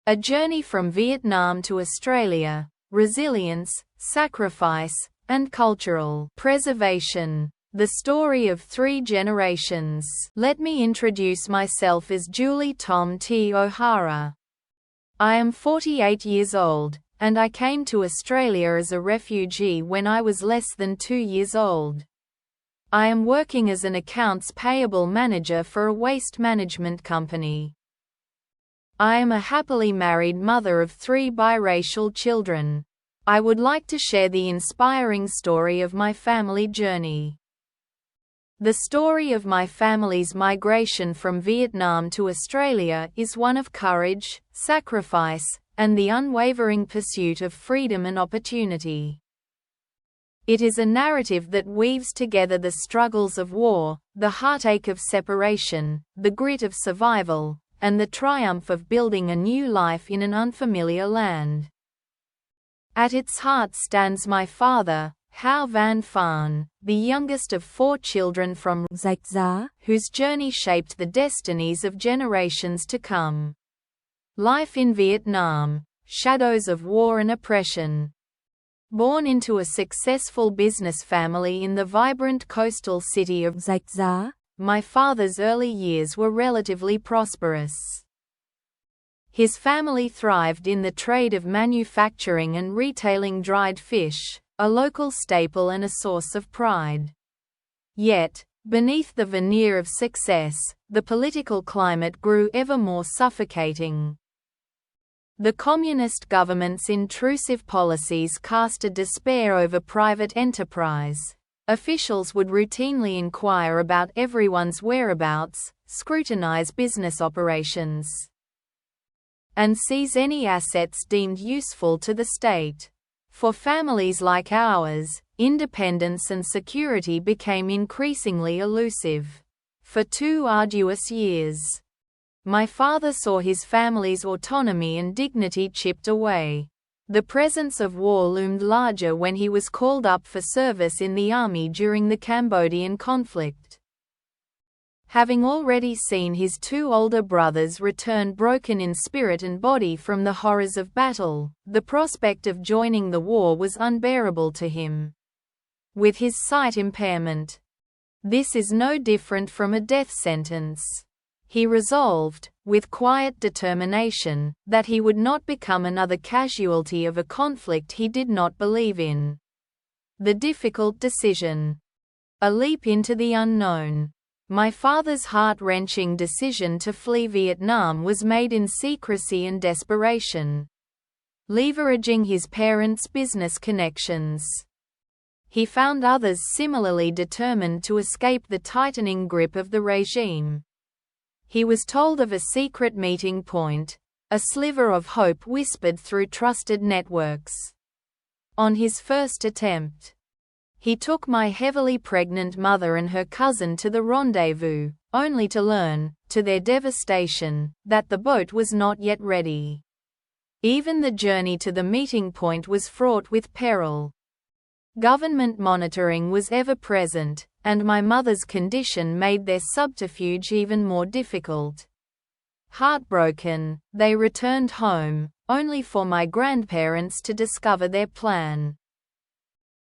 A journey from Vietnam to Australia, resilience, sacrifice, and cultural preservation. The story of 3 generations. Let me introduce myself as Julie Tom T. O'Hara. I am 48 years old, and I came to Australia as a refugee when I was less than 2 years old. I am working as an accounts payable manager for a waste management company. I am a happily married mother of 3 biracial children. I would like to share the inspiring story of my family journey. The story of my family's migration from Vietnam to Australia is one of courage, sacrifice, and the unwavering pursuit of freedom and opportunity. It is a narrative that weaves together the struggles of war, the heartache of separation, the grit of survival, and the triumph of building a new life in an unfamiliar land. At its heart stands my father, Hao Van Phan, the youngest of 4 children from Rạch Giá, whose journey shaped the destinies of generations to come. Life in Vietnam, shadows of war and oppression. Born into a successful business family in the vibrant coastal city of Rạch Giá, my father's early years were relatively prosperous. His family thrived in the trade of manufacturing and retailing dried fish, a local staple and a source of pride. Yet, beneath the veneer of success, the political climate grew ever more suffocating. The communist government's intrusive policies cast a despair over private enterprise. Officials would routinely inquire about everyone's whereabouts, scrutinize business operations, and seize any assets deemed useful to the state. For families like ours, independence and security became increasingly elusive. For 2 arduous years, my father saw his family's autonomy and dignity chipped away. The presence of war loomed larger when he was called up for service in the army during the Cambodian conflict. Having already seen his 2 older brothers return broken in spirit and body from the horrors of battle, the prospect of joining the war was unbearable to him. With his sight impairment, this is no different from a death sentence. He resolved, with quiet determination, that he would not become another casualty of a conflict he did not believe in. The difficult decision. A leap into the unknown. My father's heart-wrenching decision to flee Vietnam was made in secrecy and desperation, leveraging his parents' business connections. He found others similarly determined to escape the tightening grip of the regime. He was told of a secret meeting point, a sliver of hope whispered through trusted networks. On his first attempt, he took my heavily pregnant mother and her cousin to the rendezvous, only to learn, to their devastation, that the boat was not yet ready. Even the journey to the meeting point was fraught with peril. Government monitoring was ever present, and my mother's condition made their subterfuge even more difficult. Heartbroken, they returned home, only for my grandparents to discover their plan.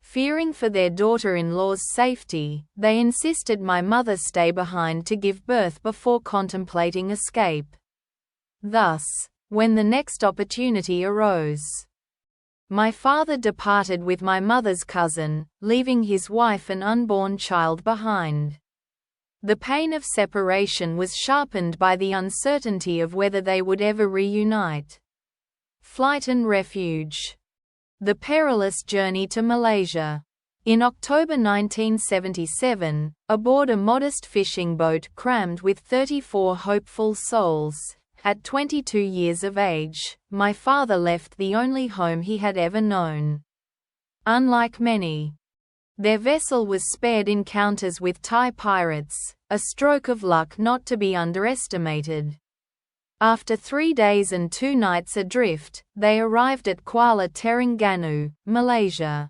Fearing for their daughter-in-law's safety, they insisted my mother stay behind to give birth before contemplating escape. Thus, when the next opportunity arose, my father departed with my mother's cousin, leaving his wife and unborn child behind. The pain of separation was sharpened by the uncertainty of whether they would ever reunite. Flight and refuge. The perilous journey to Malaysia. In October 1977, aboard a modest fishing boat crammed with 34 hopeful souls, at 22 years of age, my father left the only home he had ever known. Unlike many, their vessel was spared encounters with Thai pirates, a stroke of luck not to be underestimated. After 3 days and 2 nights adrift, they arrived at Kuala Terengganu, Malaysia.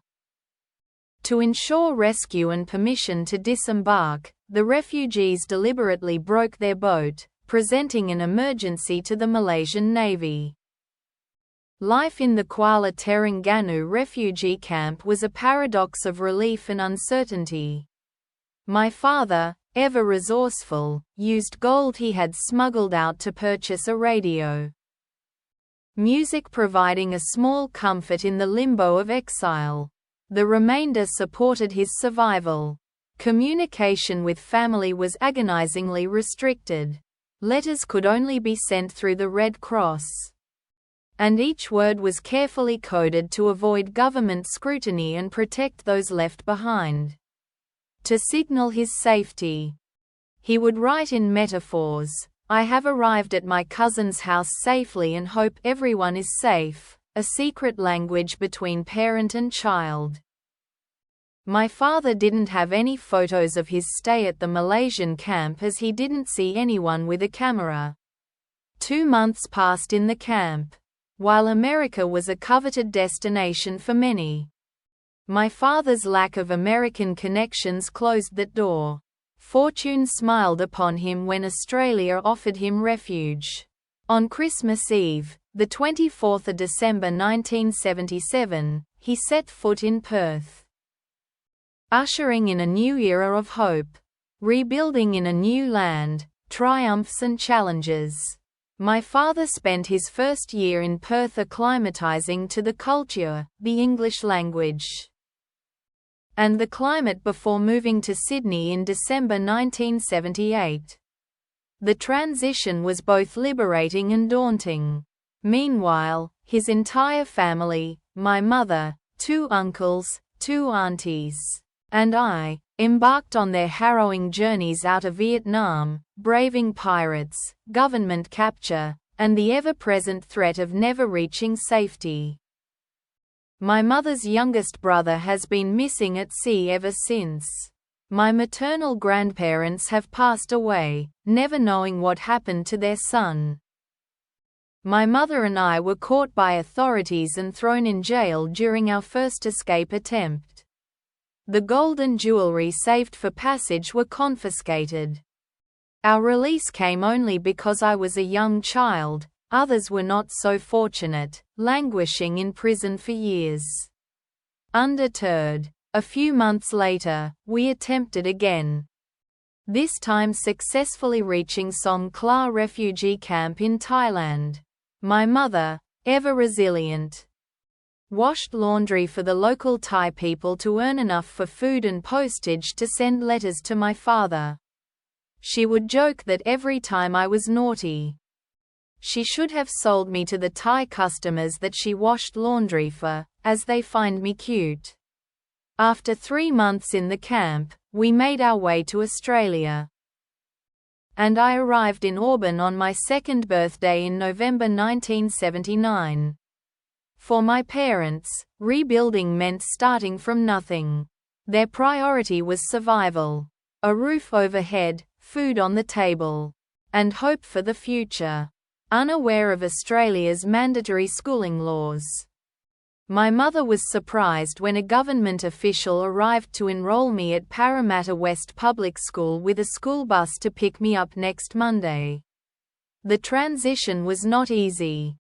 To ensure rescue and permission to disembark, the refugees deliberately broke their boat, presenting an emergency to the Malaysian Navy. Life in the Kuala Terengganu refugee camp was a paradox of relief and uncertainty. My father, ever resourceful, used gold he had smuggled out to purchase a radio. Music providing a small comfort in the limbo of exile. The remainder supported his survival. Communication with family was agonizingly restricted. Letters could only be sent through the Red Cross. And each word was carefully coded to avoid government scrutiny and protect those left behind. To signal his safety, he would write in metaphors, "I have arrived at my cousin's house safely and hope everyone is safe," a secret language between parent and child. My father didn't have any photos of his stay at the Malaysian camp as he didn't see anyone with a camera. 2 months passed in the camp. While America was a coveted destination for many, my father's lack of American connections closed that door. Fortune smiled upon him when Australia offered him refuge. On Christmas Eve, the 24th of December 1977, he set foot in Perth, ushering in a new era of hope, rebuilding in a new land, triumphs and challenges. My father spent his first year in Perth acclimatizing to the culture, the English language, and the climate before moving to Sydney in December 1978. The transition was both liberating and daunting. Meanwhile, his entire family, my mother, 2 uncles, 2 aunties, and I, embarked on their harrowing journeys out of Vietnam, braving pirates, government capture, and the ever-present threat of never reaching safety. My mother's youngest brother has been missing at sea ever since. My maternal grandparents have passed away, never knowing what happened to their son. My mother and I were caught by authorities and thrown in jail during our first escape attempt. The gold and jewelry saved for passage were confiscated. Our release came only because I was a young child. Others were not so fortunate, languishing in prison for years. Undeterred, a few months later, we attempted again. This time successfully reaching Songkhla refugee camp in Thailand. My mother, ever resilient, washed laundry for the local Thai people to earn enough for food and postage to send letters to my father. She would joke that every time I was naughty, she should have sold me to the Thai customers that she washed laundry for, as they find me cute. After 3 months in the camp, we made our way to Australia. And I arrived in Auburn on my 2nd birthday in November 1979. For my parents, rebuilding meant starting from nothing. Their priority was survival. A roof overhead, food on the table, and hope for the future. Unaware of Australia's mandatory schooling laws, my mother was surprised when a government official arrived to enroll me at Parramatta West Public School with a school bus to pick me up next Monday. The transition was not easy.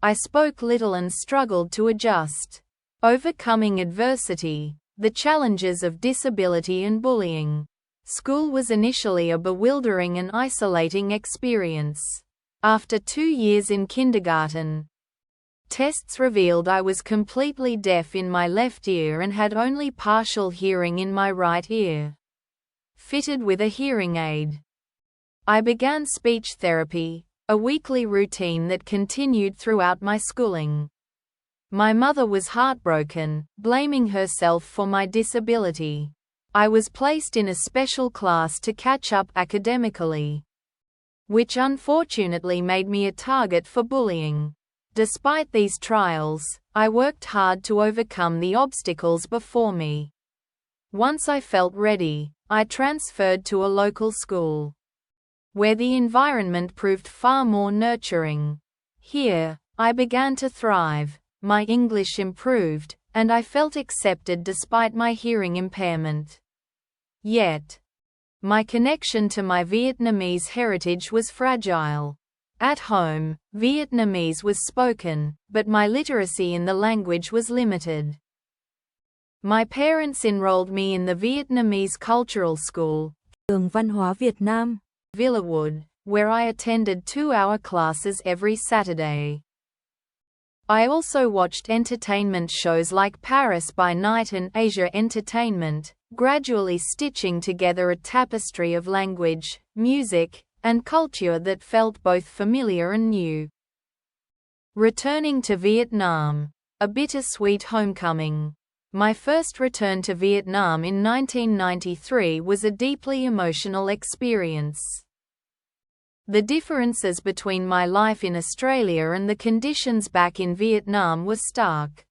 I spoke little and struggled to adjust. Overcoming adversity, the challenges of disability and bullying. School was initially a bewildering and isolating experience. After 2 years in kindergarten, tests revealed I was completely deaf in my left ear and had only partial hearing in my right ear, fitted with a hearing aid. I began speech therapy, a weekly routine that continued throughout my schooling. My mother was heartbroken, blaming herself for my disability. I was placed in a special class to catch up academically, which unfortunately made me a target for bullying. Despite these trials, I worked hard to overcome the obstacles before me. Once I felt ready, I transferred to a local school, where the environment proved far more nurturing. Here, I began to thrive, my English improved, and I felt accepted despite my hearing impairment. Yet, my connection to my Vietnamese heritage was fragile. At home, Vietnamese was spoken, but my literacy in the language was limited. My parents enrolled me in the Vietnamese Cultural School, Trường Văn hóa Việt Nam, Villawood, where I attended 2-hour classes every Saturday. I also watched entertainment shows like Paris by Night and Asia Entertainment, gradually stitching together a tapestry of language, music, and culture that felt both familiar and new. Returning to Vietnam. A bittersweet homecoming. My first return to Vietnam in 1993 was a deeply emotional experience. The differences between my life in Australia and the conditions back in Vietnam were stark.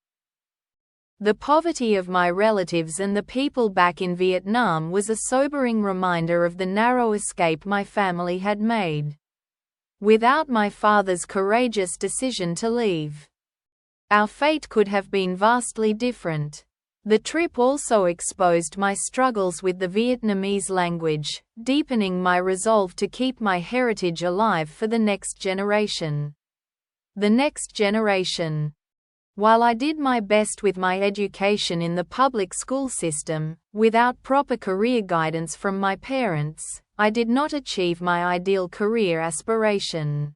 The poverty of my relatives and the people back in Vietnam was a sobering reminder of the narrow escape my family had made. Without my father's courageous decision to leave, our fate could have been vastly different. The trip also exposed my struggles with the Vietnamese language, deepening my resolve to keep my heritage alive for the next generation. The next generation. While I did my best with my education in the public school system, without proper career guidance from my parents, I did not achieve my ideal career aspiration.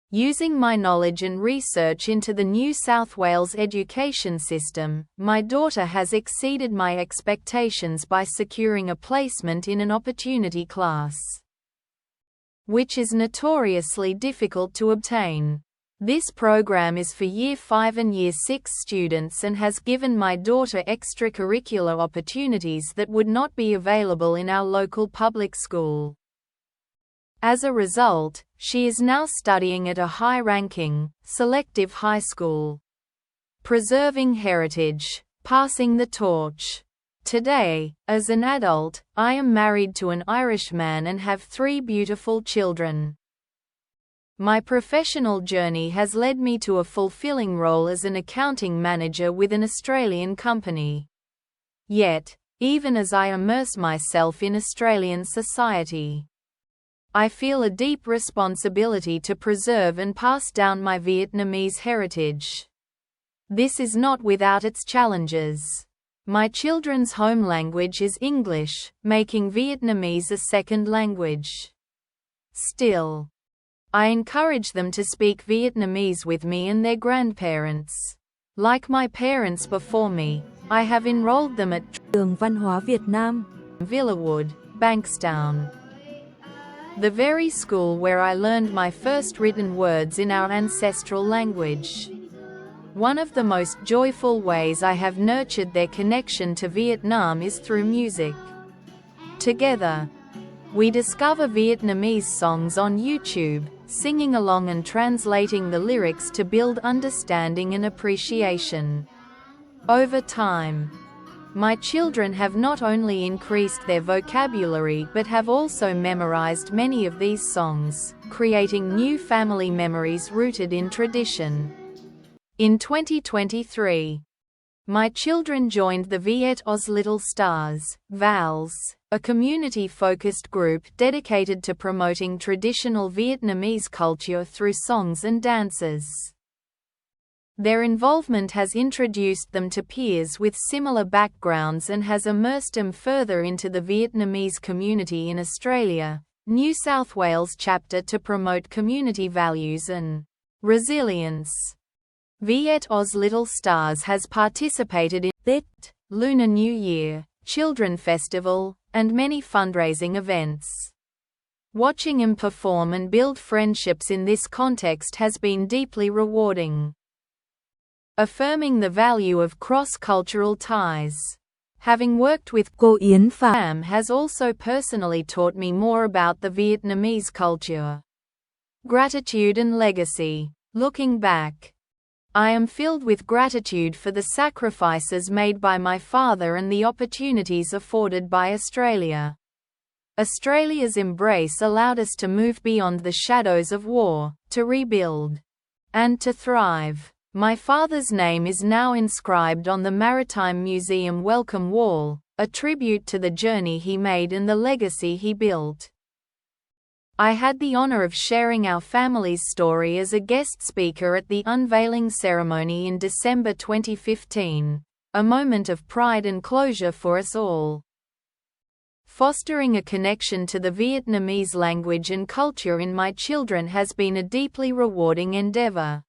Using my knowledge and research into the New South Wales education system, my daughter has exceeded my expectations by securing a placement in an opportunity class, which is notoriously difficult to obtain. This program is for Year 5 and Year 6 students and has given my daughter extracurricular opportunities that would not be available in our local public school. As a result, she is now studying at a high-ranking, selective high school. Preserving heritage, passing the torch. Today, as an adult, I am married to an Irishman and have 3 beautiful children. My professional journey has led me to a fulfilling role as an accounting manager with an Australian company. Yet, even as I immerse myself in Australian society, I feel a deep responsibility to preserve and pass down my Vietnamese heritage. This is not without its challenges. My children's home language is English, making Vietnamese a second language. Still, I encourage them to speak Vietnamese with me and their grandparents. Like my parents before me, I have enrolled them at Trường Văn hóa Việt Nam, Villawood, Bankstown, the very school where I learned my first written words in our ancestral language. One of the most joyful ways I have nurtured their connection to Vietnam is through music. Together, we discover Vietnamese songs on YouTube, singing along and translating the lyrics to build understanding and appreciation. Over time, my children have not only increased their vocabulary but have also memorized many of these songs, creating new family memories rooted in tradition. In 2023, my children joined the Viet Oz Little Stars, VALS, a community-focused group dedicated to promoting traditional Vietnamese culture through songs and dances. Their involvement has introduced them to peers with similar backgrounds and has immersed them further into the Vietnamese community in Australia, New South Wales chapter to promote community values and resilience. Viet Oz Little Stars has participated in Tết, Lunar New Year, Children Festival, and many fundraising events. Watching him perform and build friendships in this context has been deeply rewarding. Affirming the value of cross-cultural ties. Having worked with Cô Yến Phạm has also personally taught me more about the Vietnamese culture, gratitude and legacy. Looking back, I am filled with gratitude for the sacrifices made by my father and the opportunities afforded by Australia. Australia's embrace allowed us to move beyond the shadows of war, to rebuild, and to thrive. My father's name is now inscribed on the Maritime Museum Welcome Wall, a tribute to the journey he made and the legacy he built. I had the honor of sharing our family's story as a guest speaker at the unveiling ceremony in December 2015, a moment of pride and closure for us all. Fostering a connection to the Vietnamese language and culture in my children has been a deeply rewarding endeavor.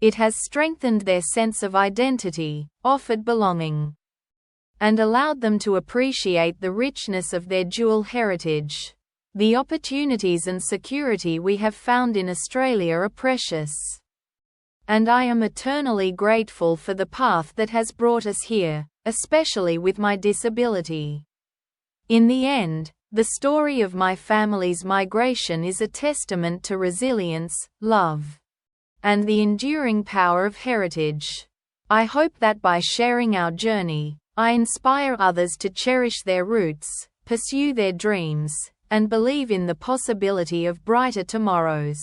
It has strengthened their sense of identity, offered belonging, and allowed them to appreciate the richness of their dual heritage. The opportunities and security we have found in Australia are precious, and I am eternally grateful for the path that has brought us here, especially with my disability. In the end, the story of my family's migration is a testament to resilience, love, and the enduring power of heritage. I hope that by sharing our journey, I inspire others to cherish their roots, pursue their dreams, and believe in the possibility of brighter tomorrows.